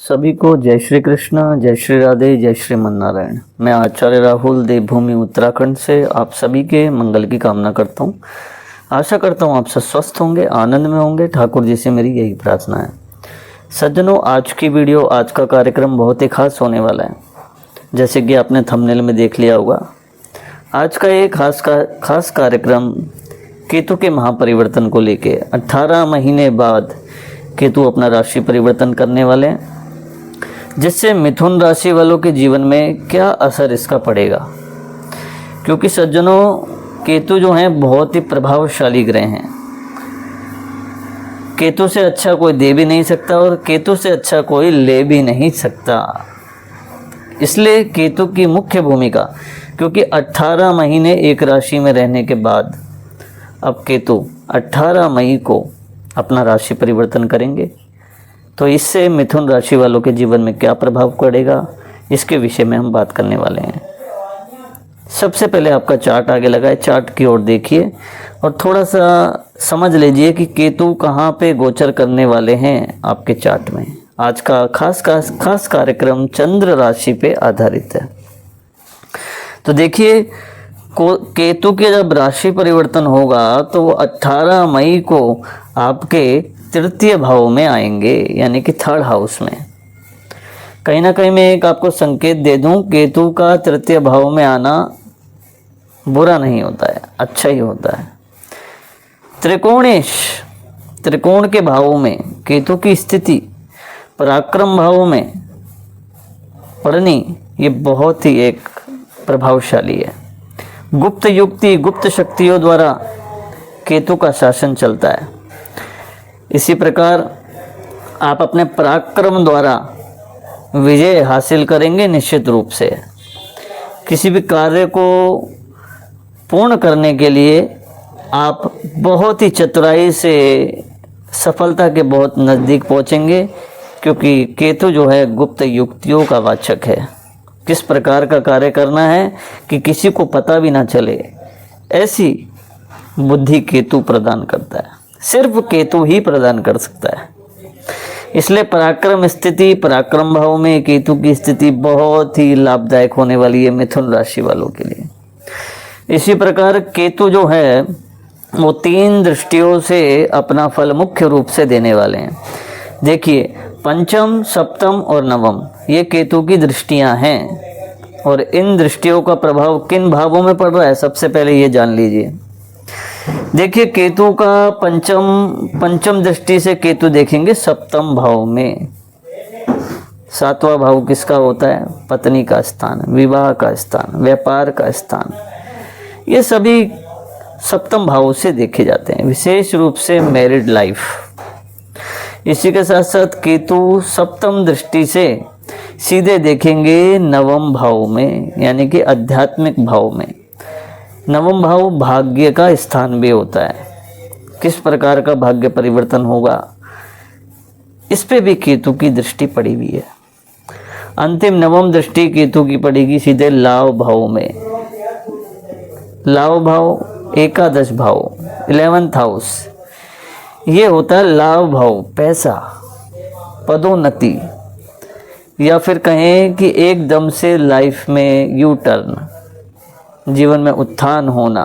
सभी को जय श्री कृष्ण, जय श्री राधे, जय श्रीमन नारायण। मैं आचार्य राहुल देवभूमि उत्तराखंड से आप सभी के मंगल की कामना करता हूँ। आशा करता हूँ आप सब स्वस्थ होंगे, आनंद में होंगे। ठाकुर जी से मेरी यही प्रार्थना है। सज्जनों, आज की वीडियो, आज का कार्यक्रम बहुत ही खास होने वाला है। जैसे कि आपने थंबनेल में देख लिया होगा, आज का ये खास कार्यक्रम केतु के महापरिवर्तन को लेके 18 महीने बाद केतु अपना राशि परिवर्तन करने वाले हैं, जिससे मिथुन राशि वालों के जीवन में क्या असर इसका पड़ेगा। क्योंकि सज्जनों, केतु जो हैं बहुत ही प्रभावशाली ग्रह हैं। केतु से अच्छा कोई दे भी नहीं सकता और केतु से अच्छा कोई ले भी नहीं सकता। इसलिए केतु की मुख्य भूमिका, क्योंकि 18 महीने एक राशि में रहने के बाद अब केतु 18 मई को अपना राशि परिवर्तन करेंगे, तो इससे मिथुन राशि वालों के जीवन में क्या प्रभाव पड़ेगा, इसके विषय में हम बात करने वाले हैं। सबसे पहले आपका चार्ट आगे लगा है, चार्ट की ओर देखिए और थोड़ा सा समझ लीजिए कि केतु कहाँ पे गोचर करने वाले हैं आपके चार्ट में। आज का खास कार्यक्रम चंद्र राशि पे आधारित है। तो देखिए, केतु के जब राशि परिवर्तन होगा तो वो 18 मई को आपके तृतीय भाव में आएंगे, यानी कि थर्ड हाउस में। कहीं ना कहीं मैं एक आपको संकेत दे दूं, केतु का तृतीय भाव में आना बुरा नहीं होता है, अच्छा ही होता है। त्रिकोण के भावों में केतु की स्थिति पराक्रम भाव में पड़नी, ये बहुत ही एक प्रभावशाली है। गुप्त युक्ति, गुप्त शक्तियों द्वारा केतु का शासन चलता है। इसी प्रकार आप अपने पराक्रम द्वारा विजय हासिल करेंगे निश्चित रूप से। किसी भी कार्य को पूर्ण करने के लिए आप बहुत ही चतुराई से सफलता के बहुत नज़दीक पहुंचेंगे, क्योंकि केतु जो है गुप्त युक्तियों का वाचक है। किस प्रकार का कार्य करना है कि किसी को पता भी ना चले, ऐसी बुद्धि केतु प्रदान करता है। सिर्फ केतु ही प्रदान कर सकता है। इसलिए पराक्रम भाव में केतु की स्थिति बहुत ही लाभदायक होने वाली है मिथुन राशि वालों के लिए। इसी प्रकार केतु जो है वो 3 दृष्टियों से अपना फल मुख्य रूप से देने वाले हैं। देखिए, पंचम, सप्तम और नवम, ये केतु की दृष्टियां हैं। और इन दृष्टियों का प्रभाव किन भावों में पड़ रहा है, सबसे पहले ये जान लीजिए। देखिए, केतु का पंचम दृष्टि से केतु देखेंगे सप्तम भाव में। 7वां भाव किसका होता है? पत्नी का स्थान, विवाह का स्थान, व्यापार का स्थान। ये सभी सप्तम भाव से देखे जाते हैं, विशेष रूप से मैरिड लाइफ। इसी के साथ साथ केतु सप्तम दृष्टि से सीधे देखेंगे नवम भाव में, यानी कि आध्यात्मिक भाव में। नवम भाव भाग्य का स्थान भी होता है। किस प्रकार का भाग्य परिवर्तन होगा, इस पे भी केतु की दृष्टि पड़ी हुई है। अंतिम नवम दृष्टि केतु की पड़ेगी सीधे लाभ भाव में। लाभ भाव एकादश भाव, 11th हाउस, ये होता है लाभ भाव, पैसा, पदोन्नति, या फिर कहें कि एकदम से लाइफ में यू टर्न, जीवन में उत्थान होना।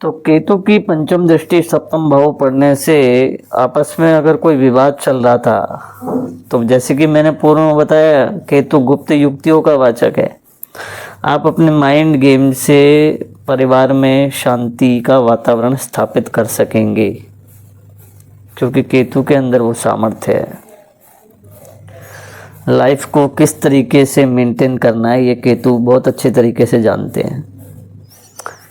तो केतु की पंचम दृष्टि सप्तम भाव पढ़ने से आपस में अगर कोई विवाद चल रहा था, तो जैसे कि मैंने पूर्व में बताया, केतु गुप्त युक्तियों का वाचक है। आप अपने माइंड गेम से परिवार में शांति का वातावरण स्थापित कर सकेंगे, क्योंकि केतु के अंदर वो सामर्थ्य है। लाइफ को किस तरीके से मेंटेन करना है, ये केतु बहुत अच्छे तरीके से जानते हैं,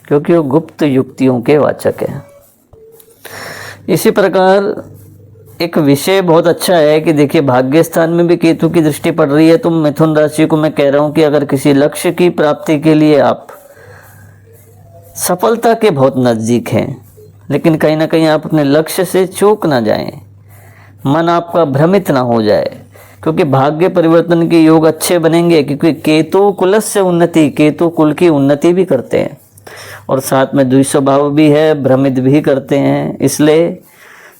क्योंकि वो गुप्त युक्तियों के वाचक हैं। इसी प्रकार एक विषय बहुत अच्छा है कि देखिए, भाग्य स्थान में भी केतु की दृष्टि पड़ रही है। तो मिथुन राशि को मैं कह रहा हूँ कि अगर किसी लक्ष्य की प्राप्ति के लिए आप सफलता के बहुत नज़दीक हैं, लेकिन कहीं ना कहीं आप अपने लक्ष्य से चूक ना जाएं, मन आपका भ्रमित ना हो जाए, क्योंकि भाग्य परिवर्तन के योग अच्छे बनेंगे। क्योंकि केतु कुलस्य उन्नति, केतु कुल की उन्नति भी करते हैं और साथ में द्विस्वभाव भी है, भ्रमित भी करते हैं। इसलिए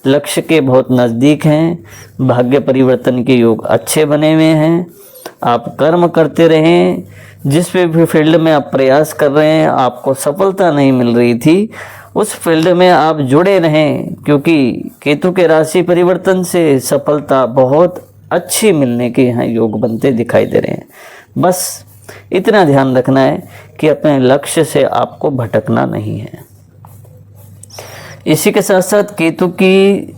लक्ष्य के बहुत नज़दीक हैं, भाग्य परिवर्तन के योग अच्छे बने हुए हैं। आप कर्म करते रहें, जिस भी फील्ड में आप प्रयास कर रहे हैं, आपको सफलता नहीं मिल रही थी, उस फील्ड में आप जुड़े रहें, क्योंकि केतु के राशि परिवर्तन से सफलता बहुत अच्छी मिलने के यहाँ योग बनते दिखाई दे रहे हैं। बस इतना ध्यान रखना है कि अपने लक्ष्य से आपको भटकना नहीं है। इसी के साथ साथ केतु की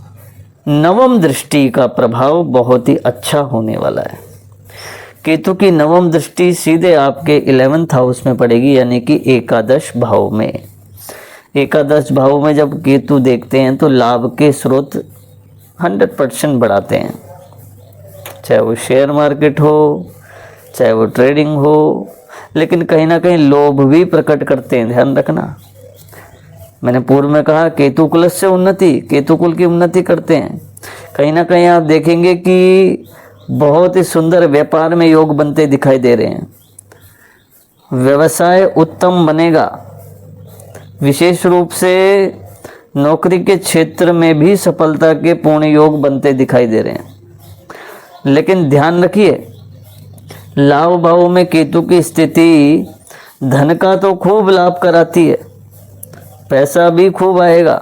नवम दृष्टि का प्रभाव बहुत ही अच्छा होने वाला है। केतु की नवम दृष्टि सीधे आपके 11th हाउस में पड़ेगी, यानी कि एकादश भाव में। एकादश भाव में जब केतु देखते हैं तो लाभ के स्रोत 100% बढ़ाते हैं, चाहे वो शेयर मार्केट हो, चाहे वो ट्रेडिंग हो, लेकिन कहीं ना कहीं लोभ भी प्रकट करते हैं, ध्यान रखना। मैंने पूर्व में कहा केतु कुल से उन्नति, केतु कुल की उन्नति करते हैं। कहीं ना कहीं आप देखेंगे कि बहुत ही सुंदर व्यापार में योग बनते दिखाई दे रहे हैं। व्यवसाय उत्तम बनेगा, विशेष रूप से नौकरी के क्षेत्र में भी सफलता के पूर्ण योग बनते दिखाई दे रहे हैं। लेकिन ध्यान रखिए, लाभ भाव में केतु की स्थिति धन का तो खूब लाभ कराती है, पैसा भी खूब आएगा,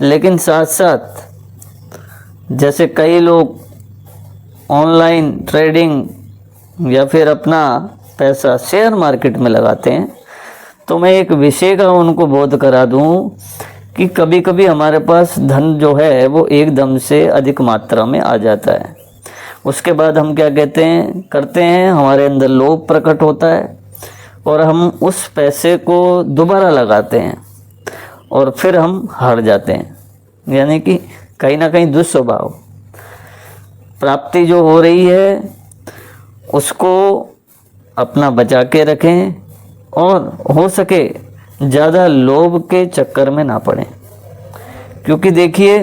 लेकिन साथ साथ जैसे कई लोग ऑनलाइन ट्रेडिंग या फिर अपना पैसा शेयर मार्केट में लगाते हैं, तो मैं एक विषय का उनको बोध करा दूं कि कभी कभी हमारे पास धन जो है वो एकदम से अधिक मात्रा में आ जाता है। उसके बाद हम क्या करते हैं, हमारे अंदर लोभ प्रकट होता है और हम उस पैसे को दोबारा लगाते हैं और फिर हम हार जाते हैं। यानी कि कहीं ना कहीं दुस्वभाव, प्राप्ति जो हो रही है उसको अपना बचा के रखें और हो सके ज़्यादा लोभ के चक्कर में ना पड़ें। क्योंकि देखिए,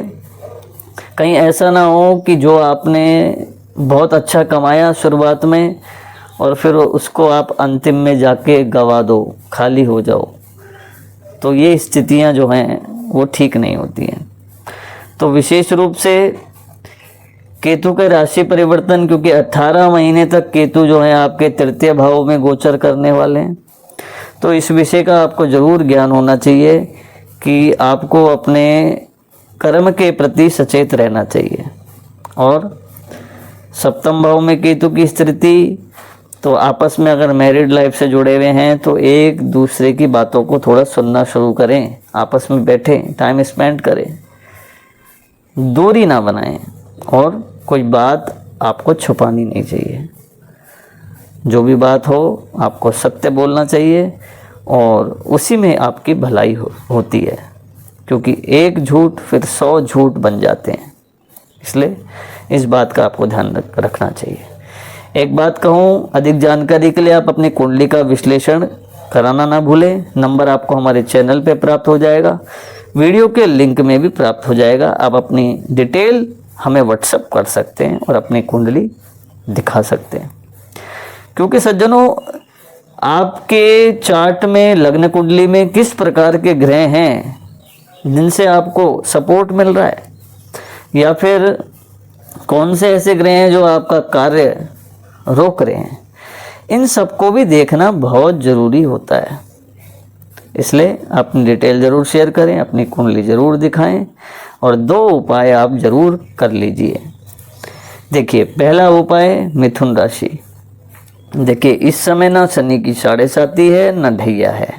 कहीं ऐसा ना हो कि जो आपने बहुत अच्छा कमाया शुरुआत में और फिर उसको आप अंतिम में जाके गवा दो, खाली हो जाओ, तो ये स्थितियां जो हैं वो ठीक नहीं होती हैं। तो विशेष रूप से केतु के राशि परिवर्तन, क्योंकि 18 महीने तक केतु जो है आपके तृतीय भाव में गोचर करने वाले हैं, तो इस विषय का आपको ज़रूर ज्ञान होना चाहिए कि आपको अपने कर्म के प्रति सचेत रहना चाहिए। और सप्तम भाव में केतु की स्थिति, तो आपस में अगर मैरिड लाइफ से जुड़े हुए हैं तो एक दूसरे की बातों को थोड़ा सुनना शुरू करें, आपस में बैठें, टाइम स्पेंड करें, दूरी ना बनाएं और कोई बात आपको छुपानी नहीं चाहिए। जो भी बात हो आपको सत्य बोलना चाहिए और उसी में आपकी भलाई होती है, क्योंकि एक झूठ फिर 100 झूठ बन जाते हैं। इसलिए इस बात का आपको ध्यान रखना चाहिए। एक बात कहूँ, अधिक जानकारी के लिए आप अपनी कुंडली का विश्लेषण कराना ना भूलें। नंबर आपको हमारे चैनल पे प्राप्त हो जाएगा, वीडियो के लिंक में भी प्राप्त हो जाएगा। आप अपनी डिटेल हमें व्हाट्सएप कर सकते हैं और अपनी कुंडली दिखा सकते हैं। क्योंकि सज्जनों, आपके चार्ट में, लग्न कुंडली में किस प्रकार के ग्रह हैं जिनसे आपको सपोर्ट मिल रहा है, या फिर कौन से ऐसे ग्रह हैं जो आपका कार्य रोक रहे हैं, इन सबको भी देखना बहुत ज़रूरी होता है। इसलिए अपनी डिटेल ज़रूर शेयर करें, अपनी कुंडली ज़रूर दिखाएं और 2 उपाय आप ज़रूर कर लीजिए। देखिए, पहला उपाय मिथुन राशि। देखिए, इस समय ना शनि की 7.5 है, ना ढैया है,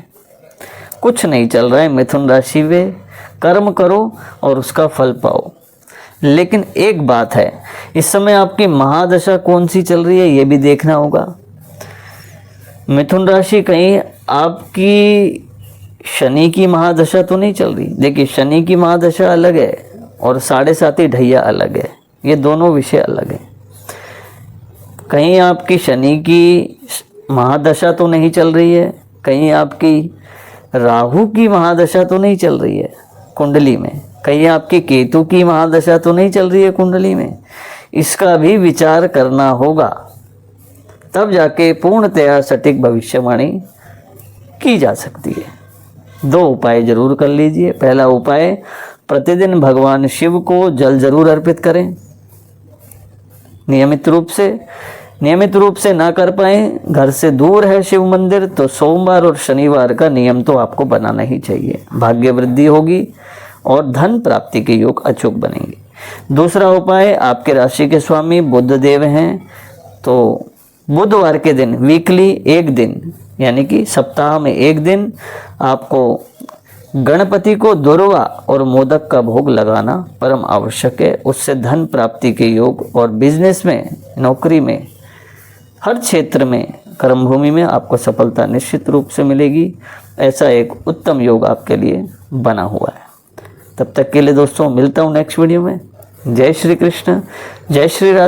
कुछ नहीं चल रहा है मिथुन राशि में। कर्म करो और उसका फल पाओ। लेकिन एक बात है, इस समय आपकी महादशा कौन सी चल रही है ये भी देखना होगा। मिथुन राशि, कहीं आपकी शनि की महादशा तो नहीं चल रही। देखिए, शनि की महादशा अलग है और 7.5 ढैया अलग है, ये दोनों विषय अलग है। कहीं आपकी शनि की महादशा तो नहीं चल रही है, कहीं आपकी राहु की महादशा तो नहीं चल रही है कुंडली में, कहीं आपकी केतु की महादशा तो नहीं चल रही है कुंडली में। इसका भी विचार करना होगा, तब जाके पूर्णतया सटीक भविष्यवाणी की जा सकती है। 2 उपाय जरूर कर लीजिए। पहला उपाय प्रतिदिन भगवान शिव को जल जरूर अर्पित करें। नियमित रूप से ना कर पाए, घर से दूर है शिव मंदिर, तो सोमवार और शनिवार का नियम तो आपको बनाना ही चाहिए। भाग्य वृद्धि होगी और धन प्राप्ति के योग अचूक बनेंगे। दूसरा उपाय, आपके राशि के स्वामी बुध देव हैं, तो बुधवार के दिन वीकली एक दिन, यानी कि सप्ताह में एक दिन आपको गणपति को दुर्वा और मोदक का भोग लगाना परम आवश्यक है। उससे धन प्राप्ति के योग और बिजनेस में, नौकरी में, हर क्षेत्र में, कर्मभूमि में आपको सफलता निश्चित रूप से मिलेगी। ऐसा एक उत्तम योग आपके लिए बना हुआ है। तब तक के लिए दोस्तों मिलता हूँ नेक्स्ट वीडियो में। जय श्री कृष्ण, जय श्री राधे।